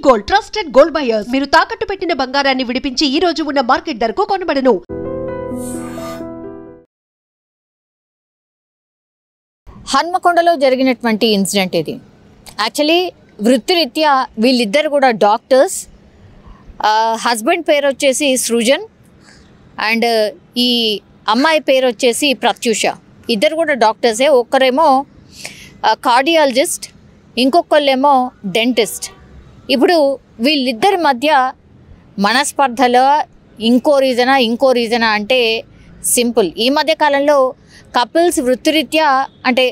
Gold trusted gold buyers మీరు తాకట్టు పెట్టిన బంగారాన్ని విడిపించి ఈ రోజు ఉన్న మార్కెట్ ధరకు కొనబడను. హన్మకొండలో జరిగినటువంటి ఇన్సిడెంట్ ఇది. యాక్చువల్లీ వృత్తిరీత్యా వీళ్ళిద్దరు కూడా డాక్టర్స్. హస్బెండ్ పేరు వచ్చేసి సృజన్ అండ్ ఈ అమ్మాయి పేరు వచ్చేసి ప్రత్యూష. ఇద్దరు కూడా డాక్టర్సే. ఒక్కరేమో కార్డియాలజిస్ట్, ఇంకొకళ్ళేమో డెంటిస్ట్. ఇప్పుడు వీళ్ళిద్దరి మధ్య మనస్పర్ధలో ఇంకో రీజనా అంటే సింపుల్. ఈ మధ్య కాలంలో కపుల్స్ వృత్తిరీత్యా అంటే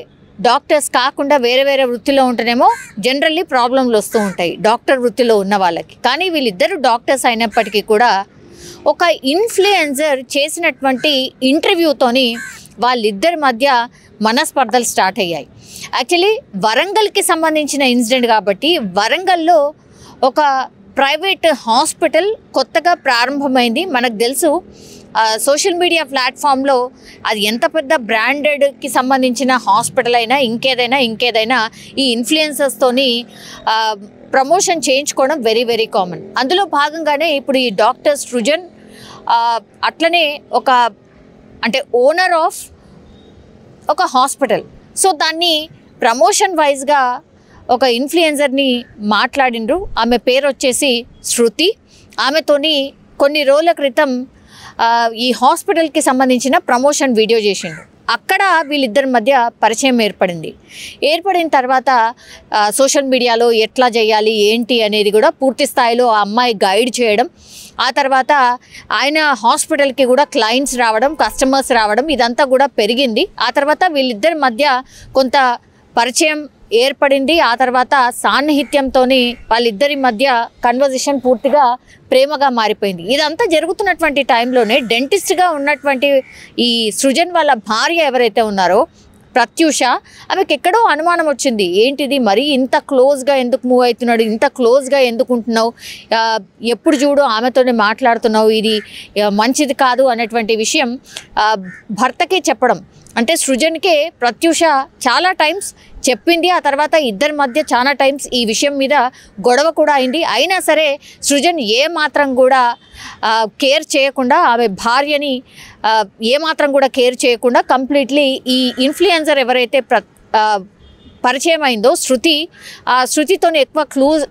డాక్టర్స్ కాకుండా వేరే వేరే వృత్తిలో ఉంటేనేమో జనరల్లీ ప్రాబ్లంలు వస్తూ ఉంటాయి డాక్టర్ వృత్తిలో ఉన్న వాళ్ళకి. కానీ వీళ్ళిద్దరు డాక్టర్స్ అయినప్పటికీ కూడా ఒక ఇన్ఫ్లుయెన్సర్ చేసినటువంటి ఇంటర్వ్యూతోని వాళ్ళిద్దరి మధ్య మనస్పర్ధలు స్టార్ట్ అయ్యాయి. యాక్చువల్లీ వరంగల్కి సంబంధించిన ఇన్సిడెంట్ కాబట్టి వరంగల్లో ఒక ప్రైవేట్ హాస్పిటల్ కొత్తగా ప్రారంభమైంది. మనకు తెలుసు సోషల్ మీడియా ప్లాట్ఫామ్లో అది ఎంత పెద్ద బ్రాండెడ్కి సంబంధించిన హాస్పిటల్ అయినా ఇంకేదైనా ఈ ఇన్ఫ్లుయెన్సర్స్తోని ప్రమోషన్ చేయించుకోవడం వెరీ వెరీ కామన్. అందులో భాగంగానే ఇప్పుడు ఈ డాక్టర్ సృజన్ అట్లనే ఒక అంటే ఓనర్ ఆఫ్ ఒక హాస్పిటల్. సో దాన్ని ప్రమోషన్ వైజ్గా ఒక ఇన్ఫ్లుయెన్సర్ని మాట్లాడిండ్రు. ఆమె పేరు వచ్చేసి శృతి. ఆమెతోని కొన్ని రోజుల క్రితం ఈ హాస్పిటల్కి సంబంధించిన ప్రమోషన్ వీడియో చేసిండు. అక్కడ వీళ్ళిద్దరి మధ్య పరిచయం ఏర్పడిన తర్వాత సోషల్ మీడియాలో ఎట్లా చేయాలి ఏంటి అనేది కూడా పూర్తి స్థాయిలో ఆ అమ్మాయి గైడ్ చేయడం, ఆ తర్వాత ఆయన హాస్పిటల్కి కూడా క్లయింట్స్ రావడం, కస్టమర్స్ రావడం, ఇదంతా కూడా పెరిగింది. ఆ తర్వాత వీళ్ళిద్దరి మధ్య కొంత పరిచయం ఏర్పడింది. ఆ తర్వాత సాన్నిహిత్యంతో వాళ్ళిద్దరి మధ్య కన్వర్జేషన్ పూర్తిగా ప్రేమగా మారిపోయింది. ఇదంతా జరుగుతున్నటువంటి టైంలోనే డెంటిస్ట్గా ఉన్నటువంటి ఈ సృజన్ వాళ్ళ భార్య ఎవరైతే ఉన్నారో ప్రత్యూష, ఆమెకి ఎక్కడో అనుమానం వచ్చింది. ఏంటిది మరి ఇంత క్లోజ్గా ఎందుకు మూవ్ అవుతున్నాడు, ఇంత క్లోజ్గా ఎందుకు ఉంటున్నావు, ఎప్పుడు చూడు ఆమెతోనే మాట్లాడుతున్నావు, ఇది మంచిది కాదు అనేటువంటి విషయం భర్తకే చెప్పడం. అంటే సృజన్కే ప్రత్యూష చాలా టైమ్స్ చెప్పింది. ఆ తర్వాత ఇద్దరి మధ్య చాలా టైమ్స్ ఈ విషయం మీద గొడవ కూడా అయింది. అయినా సరే సృజన్ ఏమాత్రం కూడా కేర్ చేయకుండా, ఆమె భార్యని ఏమాత్రం కూడా కేర్ చేయకుండా కంప్లీట్లీ ఈ ఇన్ఫ్లుయెన్సర్ ఎవరైతే పరిచయం అయిందో శృతి, ఆ శృతితో ఎక్కువ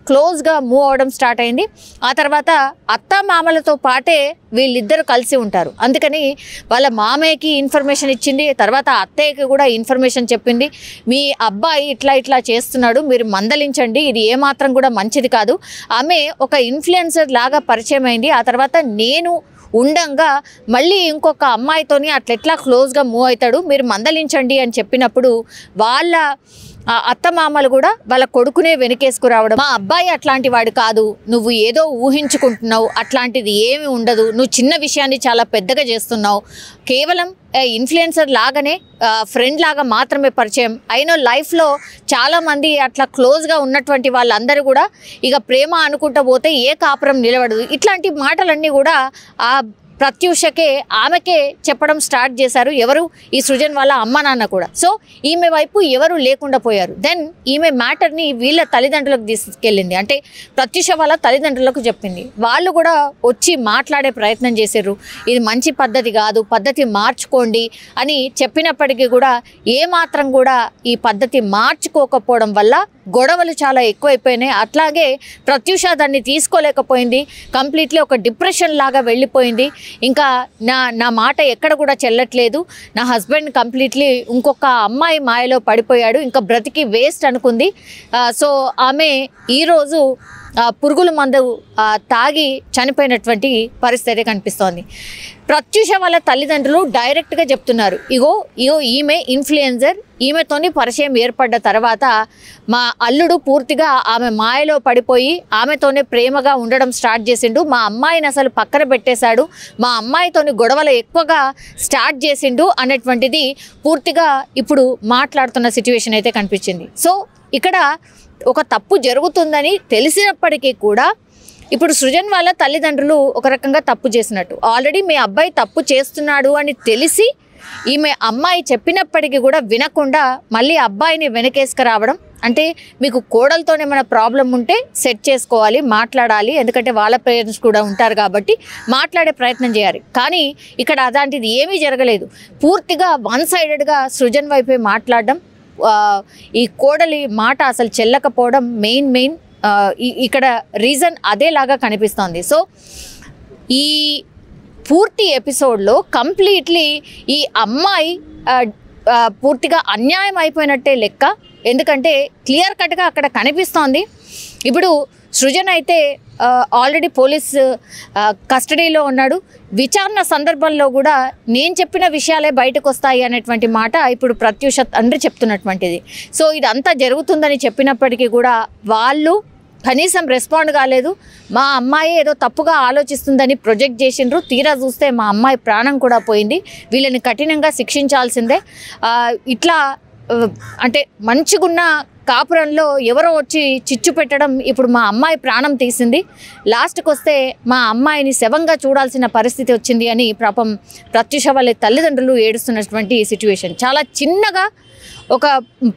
క్లోజ్గా మూవ్ అవ్వడం స్టార్ట్ అయింది. ఆ తర్వాత అత్త మామలతో పాటే వీళ్ళిద్దరు కలిసి ఉంటారు. అందుకని వాళ్ళ మామయ్యకి ఇన్ఫర్మేషన్ ఇచ్చింది, తర్వాత అత్తయ్యకి కూడా ఇన్ఫర్మేషన్ చెప్పింది. మీ అబ్బాయి ఇట్లా చేస్తున్నాడు, మీరు మందలించండి, ఇది ఏమాత్రం కూడా మంచిది కాదు. ఆమె ఒక ఇన్ఫ్లుయెన్సర్ లాగా పరిచయం అయింది. ఆ తర్వాత నేను ఉండంగా మళ్ళీ ఇంకొక అమ్మాయితోని అట్లా క్లోజ్గా మూవ్ అవుతాడు, మీరు మందలించండి అని చెప్పినప్పుడు వాళ్ళ అత్తమామలు కూడా వాళ్ళ కొడుకునే వెనకేసుకురావడం, మా అబ్బాయి అట్లాంటి వాడు కాదు, నువ్వు ఏదో ఊహించుకుంటున్నావు, అట్లాంటిది ఏమి ఉండదు, నువ్వు చిన్న విషయాన్ని చాలా పెద్దగా చేస్తున్నావు, కేవలం ఇన్ఫ్లుయెన్సర్ లాగానే ఫ్రెండ్ లాగా మాత్రమే పరిచయం అయిన లైఫ్లో చాలామంది అట్లా క్లోజ్గా ఉన్నటువంటి వాళ్ళందరూ కూడా ఇక ప్రేమ అనుకుంటూ పోతే ఏ కాపురం నిలబడదు. ఇట్లాంటి మాటలన్నీ కూడా ఆ ప్రత్యూషకే ఆమెకే చెప్పడం స్టార్ట్ చేశారు. ఎవరు? ఈ సృజన్ వాళ్ళ అమ్మ నాన్న కూడా. సో ఈమె వైపు ఎవరు లేకుండా పోయారు. దెన్ ఈమె మ్యాటర్ని వీళ్ళ తల్లిదండ్రులకు తీసుకెళ్ళింది, అంటే ప్రత్యూష వాళ్ళ తల్లిదండ్రులకు చెప్పింది. వాళ్ళు కూడా వచ్చి మాట్లాడే ప్రయత్నం చేశారు. ఇది మంచి పద్ధతి కాదు, పద్ధతి మార్చుకోండి అని చెప్పినప్పటికీ కూడా ఏమాత్రం కూడా ఈ పద్ధతి మార్చుకోకపోవడం వల్ల గొడవలు చాలా ఎక్కువైపోయినాయి. అట్లాగే ప్రత్యూష దాన్ని తీసుకోలేకపోయింది, కంప్లీట్లీ ఒక డిప్రెషన్ లాగా వెళ్ళిపోయింది. ఇంకా నా మాట ఎక్కడ కూడా చెల్లట్లేదు, నా హస్బెండ్ కంప్లీట్లీ ఇంకొక అమ్మాయి మాయలో పడిపోయాడు, ఇంకా బ్రతికి వేస్ట్ అనుకుంది. సో ఆమె ఈరోజు పురుగుల మందు తాగి చనిపోయినటువంటి పరిస్థితి కనిపిస్తోంది. ప్రత్యూష వాళ్ళ తల్లిదండ్రులు డైరెక్ట్గా చెప్తున్నారు, ఇగో ఈమె ఇన్ఫ్లుయెన్సర్, ఈమెతోని పరిచయం ఏర్పడ్డ తర్వాత మా అల్లుడు పూర్తిగా ఆమె మాయలో పడిపోయి ఆమెతోనే ప్రేమగా ఉండడం స్టార్ట్ చేసిండు, మా అమ్మాయిని అసలు పక్కన పెట్టేశాడు, మా అమ్మాయితోని గొడవలు ఎక్కువగా స్టార్ట్ చేసిండు అనేటువంటిది పూర్తిగా ఇప్పుడు మాట్లాడుతున్న సిచ్యువేషన్ అయితే కనిపించింది. సో ఇక్కడ ఒక తప్పు జరుగుతుందని తెలిసినప్పటికీ కూడా ఇప్పుడు సృజన్ వాళ్ళ తల్లిదండ్రులు ఒక రకంగా తప్పు చేసినట్టు. ఆల్రెడీ మీ అబ్బాయి తప్పు చేస్తున్నాడు అని తెలిసి ఈమె అమ్మాయి చెప్పినప్పటికీ కూడా వినకుండా మళ్ళీ అబ్బాయిని వెనకేసుకురావడం. అంటే మీకు కోడలతోనే ఏమైనా ప్రాబ్లం ఉంటే సెట్ చేసుకోవాలి, మాట్లాడాలి, ఎందుకంటే వాళ్ళ పేరెంట్స్ కూడా ఉంటారు కాబట్టి మాట్లాడే ప్రయత్నం చేయాలి. కానీ ఇక్కడ అలాంటిది ఏమీ జరగలేదు. పూర్తిగా వన్ సైడెడ్గా సృజన్ వైపే మాట్లాడడం, ఈ కోడలి మాట అసలు చెల్లకపోవడం మెయిన్ ఇక్కడ రీజన్ అదేలాగా కనిపిస్తోంది. సో ఈ పూర్తి ఎపిసోడ్లో కంప్లీట్లీ ఈ అమ్మాయి పూర్తిగా అన్యాయం అయిపోయినట్టే లెక్క. ఎందుకంటే క్లియర్ కట్గా అక్కడ కనిపిస్తోంది. ఇప్పుడు సృజన్ అయితే ఆల్రెడీ పోలీస్ కస్టడీలో ఉన్నాడు. విచారణ సందర్భంలో కూడా నేను చెప్పిన విషయాలే బయటకు వస్తాయి అనేటువంటి మాట ఇప్పుడు ప్రత్యూష తండ్రి చెప్తున్నటువంటిది. సో ఇదంతా జరుగుతుందని చెప్పినప్పటికీ కూడా వాళ్ళు కనీసం రెస్పాండ్ కాలేదు. మా అమ్మాయి ఏదో తప్పుగా ఆలోచిస్తుందని ప్రొజెక్ట్ చేసిండ్రు. తీరా చూస్తే మా అమ్మాయి ప్రాణం కూడా పోయింది. వీళ్ళని కఠినంగా శిక్షించాల్సిందే. ఇట్లా అంటే మంచిగున్న కాపురంలో ఎవరో వచ్చి చిచ్చు పెట్టడం ఇప్పుడు మా అమ్మాయి ప్రాణం తీసింది. లాస్ట్కి వస్తే మా అమ్మాయిని శవంగా చూడాల్సిన పరిస్థితి వచ్చింది అని పాపం ప్రత్యూష వాళ్ళ తల్లిదండ్రులు ఏడుస్తున్నటువంటి సిచ్యువేషన్. చాలా చిన్నగా ఒక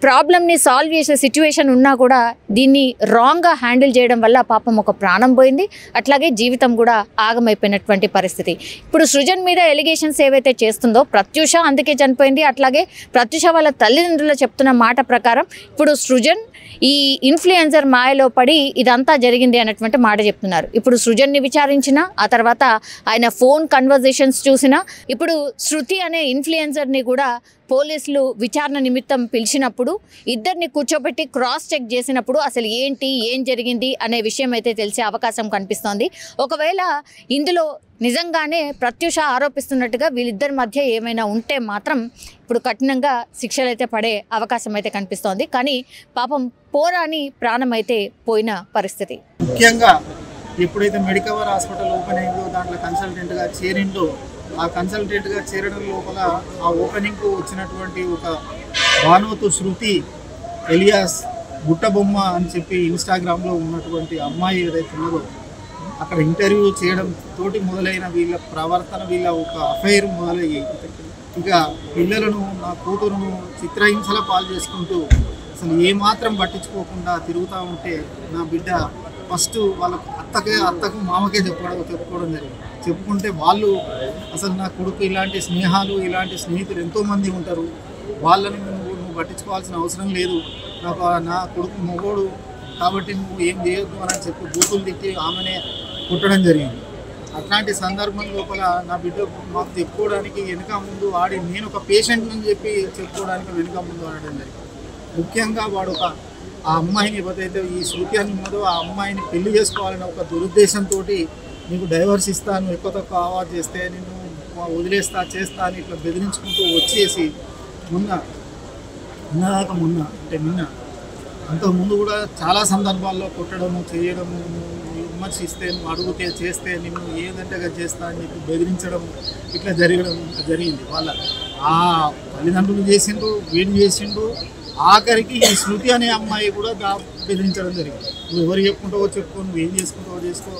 ప్రాబ్లమ్ని సాల్వ్ చేసే సిచ్యువేషన్ ఉన్నా కూడా దీన్ని రాంగ్గా హ్యాండిల్ చేయడం వల్ల పాపం ఒక ప్రాణం పోయింది, అట్లాగే జీవితం కూడా ఆగమైపోయినటువంటి పరిస్థితి. ఇప్పుడు సృజన్ మీద ఎలిగేషన్స్ ఏవైతే చేస్తుందో ప్రత్యూష అందుకే చనిపోయింది. అట్లాగే ప్రత్యూష వాళ్ళ తల్లిదండ్రులు చెప్తున్న మాట ప్రకారం ఇప్పుడు సృజన్ ఈ ఇన్ఫ్లుయెన్సర్ మాయలో పడి ఇదంతా జరిగింది అన్నటువంటి మాట చెప్తున్నారు. ఇప్పుడు సృజన్ని విచారించిన ఆ తర్వాత ఆయన ఫోన్ కన్వర్జేషన్స్ చూసిన ఇప్పుడు శృతి అనే ఇన్ఫ్లుయెన్సర్ని కూడా పోలీసులు విచారణ నిమిత్తం పిలిచినప్పుడు ఇద్దరిని కూర్చోబెట్టి క్రాస్ చెక్ చేసినప్పుడు అసలు ఏం జరిగింది అనే విషయం అయితే తెలిసే అవకాశం కనిపిస్తోంది. ఒకవేళ ఇందులో నిజంగానే ప్రత్యూష ఆరోపిస్తున్నట్టుగా వీళ్ళిద్దరి మధ్య ఏమైనా ఉంటే మాత్రం ఇప్పుడు కఠినంగా శిక్షలు అయితే పడే అవకాశం అయితే కనిపిస్తోంది. కానీ పాపం పోరాని ప్రాణం అయితే పోయిన పరిస్థితి. ముఖ్యంగా ఎప్పుడైతే మెడికవర్ హాస్పిటల్ ఓపెన్ అయిందో దాంట్లో కన్సల్టెంట్గా చేరిందో ఆ కన్సల్టెంట్గా చేరడం లోపల ఆ ఓపెనింగ్కు వచ్చినటువంటి ఒక భానువతు శృతి ఎలియాస్ గుట్టబొమ్మ అని చెప్పి ఇన్స్టాగ్రామ్లో ఉన్నటువంటి అమ్మాయి ఏదైతే ఉన్నదో అక్కడ ఇంటర్వ్యూ చేయడం తోటి మొదలైన వీళ్ళ ప్రవర్తన, వీళ్ళ ఒక అఫైర్ మొదలయ్యి ఇక పిల్లలను నా కూతురును చిత్రహింసల పాలు చేసుకుంటూ అసలు ఏమాత్రం పట్టించుకోకుండా తిరుగుతూ ఉంటే నా బిడ్డ ఫస్ట్ వాళ్ళ అత్తకు మామకే చెప్పుకోవడం జరిగింది. చెప్పుకుంటే వాళ్ళు అసలు నా కొడుకు ఇలాంటి స్నేహాలు ఇలాంటి స్నేహితులు ఎంతోమంది ఉంటారు, వాళ్ళని నువ్వు పట్టించుకోవాల్సిన అవసరం లేదు, నా కొడుకు మొగోడు కాబట్టి నువ్వు ఏం చేయొద్దు అని చెప్పి బూతులు తిట్టి ఆమెనే కుట్టడం జరిగింది. అట్లాంటి సందర్భం లోపల నా బిడ్డ మాకు చెప్పుకోవడానికి వెనుక ముందు ఆడి నేను ఒక పేషెంట్ అని చెప్పి చెప్పుకోవడానికి వెనుక ముందు ఆడడం జరిగింది. ముఖ్యంగా వాడు ఆ అమ్మాయిని ఏదైతే ఈ శృతి అని ఉన్నదో ఆ అమ్మాయిని పెళ్లి చేసుకోవాలని ఒక దురుద్దేశంతో నీకు డైవర్స్ ఇస్తాను, ఎక్కువ తక్కువ అవార్డు చేస్తే నిన్ను వదిలేస్తా చేస్తా అని ఇట్లా బెదిరించుకుంటూ వచ్చేసి నిన్న అంతకుముందు కూడా చాలా సందర్భాల్లో కొట్టడము చేయడము, విమర్శిస్తే నువ్వు అడిగితే చేస్తే నిన్ను ఏదంటే చేస్తా అని చెప్పి బెదిరించడం ఇట్లా జరిగింది. వాళ్ళ ఆ తల్లిదండ్రులు చేసిండు, వీడు చేసిండు, ఆఖరికి ఈ శృతి అనే అమ్మాయి కూడా బెదిరించడం జరిగింది. నువ్వు ఎవరు చెప్పుకుంటావో చెప్పుకో, నువ్వు ఏం చేసుకుంటావో చేసుకో,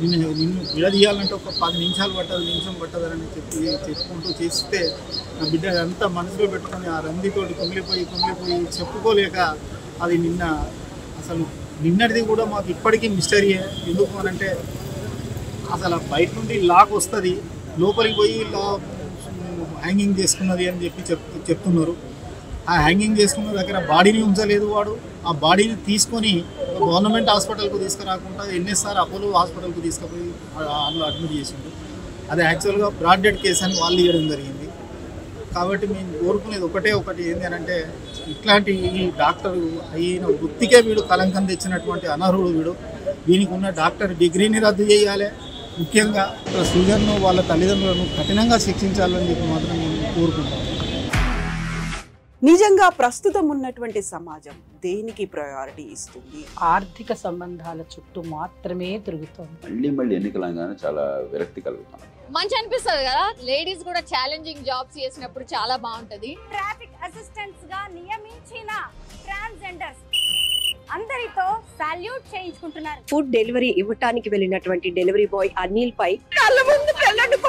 నిన్ను విడదీయాలంటే ఒక 10 నిమిషాలు నిమిషం పట్టదని చెప్పి చెప్పుకుంటూ చేస్తే నా బిడ్డ అంతా మనసులో పెట్టుకొని ఆ రందితోటి కుమిలిపోయి చెప్పుకోలేక అది నిన్నటిది కూడా మాకు ఇప్పటికీ మిస్టరీయే. ఎందుకు అనంటే అసలు బయట నుండి లాక్ వస్తుంది, లోపలికి పోయి హ్యాంగింగ్ చేసుకున్నది అని చెప్పి చెప్తున్నారు. ఆ హ్యాంగింగ్ చేసుకున్న దగ్గర బాడీని ఉంచలేదు వాడు. ఆ బాడీని తీసుకొని గవర్నమెంట్ హాస్పిటల్కు తీసుకురాకుండా ఎన్ఎస్ఆర్ అపోలో హాస్పిటల్కు తీసుకుపోయి అందులో అడ్మిట్ చేసిండు. అది యాక్చువల్గా బ్రాడ్ డెడ్ కేసు అని వాళ్ళు ఇవ్వడం జరిగింది. కాబట్టి మేము కోరుకునేది ఒకటి ఏంటి అంటే ఇట్లాంటి ఈ డాక్టర్ అయిన వృత్తికే వీడు కలంకం తెచ్చినటువంటి అనర్హుడు వీడు. దీనికి ఉన్న డాక్టర్ డిగ్రీని రద్దు చేయాలి. ముఖ్యంగా సృజన్ను వాళ్ళ తల్లిదండ్రులను కఠినంగా శిక్షించాలని చెప్పి మాత్రం మేము కోరుకుంటాం. నిజంగా ప్రస్తుతం ఉన్నటువంటి సమాజం దేనికి ప్రయారిటీ ఇస్తుంది? ఆర్థిక సంబంధాల చుట్టూ మాత్రమే తిరుగుతుంది. మళ్ళీ ఎన్నికలంగానే చాలా విరక్తి కలుగుతాం. మంచి అనిపిస్తుంది కదా, లేడీస్ కూడా ఛాలెంజింగ్ జాబ్స్ చేసినప్పుడు చాలా బాగుంటది. ట్రాఫిక్ అసిస్టెంట్స్ గా నియమించిన ట్రాన్స్జెండర్స్ అందరితో సాల్యూట్ చేయించుకుంటున్నారు. ఫుడ్ డెలివరీ ఇవ్వటానికి వెళ్ళినటువంటి డెలివరీ బాయ్ అనిల్ పై కళ్ళ ముందు పెళ్ళండి